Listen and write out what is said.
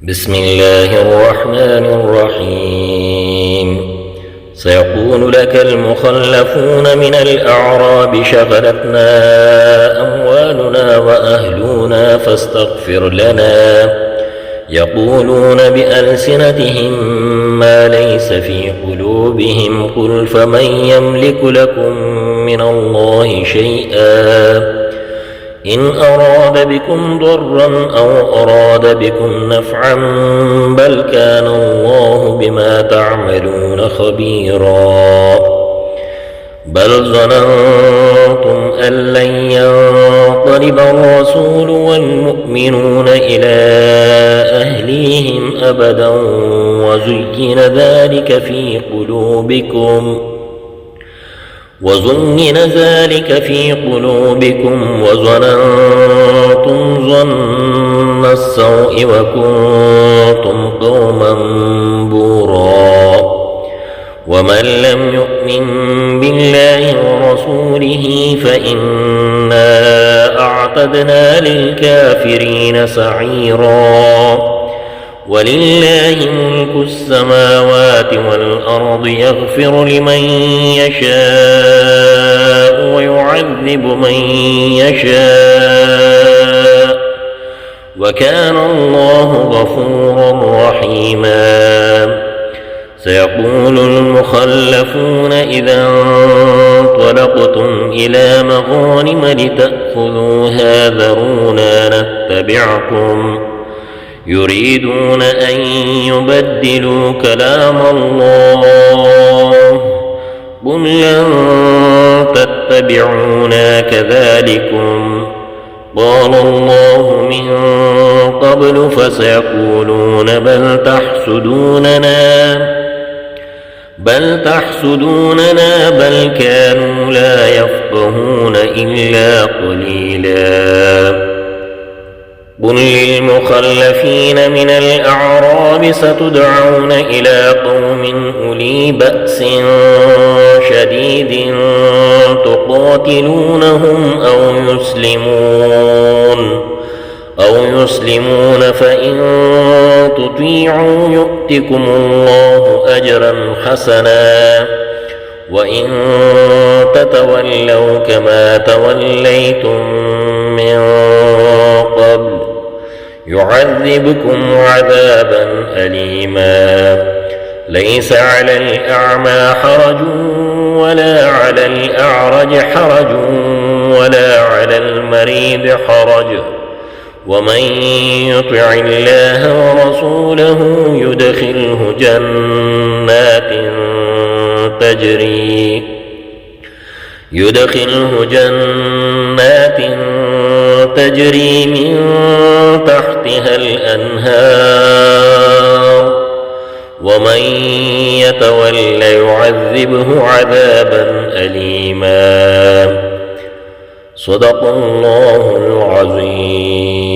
بسم الله الرحمن الرحيم. سيقول لك المخلفون من الأعراب شغلتنا أموالنا وأهلنا فاستغفر لنا. يقولون بألسنتهم ما ليس في قلوبهم قل فمن يملك لكم من الله شيئا إن أراد بكم ضرا أو أراد بكم نفعا بل كان الله بما تعملون خبيرا. بل ظننتم أن لن ينقلب الرسول والمؤمنون إلى أهليهم أبدا وزين ذلك في قلوبكم وظننتم ظن السوء وكنتم قوما بورا. ومن لم يؤمن بالله ورسوله فإنا أعتدنا للكافرين سعيرا. ولله ملك السماوات والأرض يغفر لمن يشاء ويعذب من يشاء وكان الله غفورا رحيما. سيقول المخلفون إذا انطلقتم إلى مغانم لتأخذوها ذرونا نتبعكم يريدون أن يبدلوا كلام الله قل لن تتبعونا كذلكم قال الله من قبل فسيقولون بل تحسدوننا بل كانوا لا يفقهون إلا قليلا. قل للمخلفين من الأعراب ستدعون إلى قوم أولي بأس شديد تقاتلونهم أو يسلمون فإن تطيعوا يؤتكم الله أجرا حسنا وإن تتولوا كما توليتم من قبل يعذبكم عذابا أليما. ليس على الأعمى حرج ولا على الأعرج حرج ولا على المريض حرج ومن يطع الله ورسوله يدخله جنات تجري من تحتها الأنهار ومن يتول يعذبه عذابا أليما. صدق الله العظيم.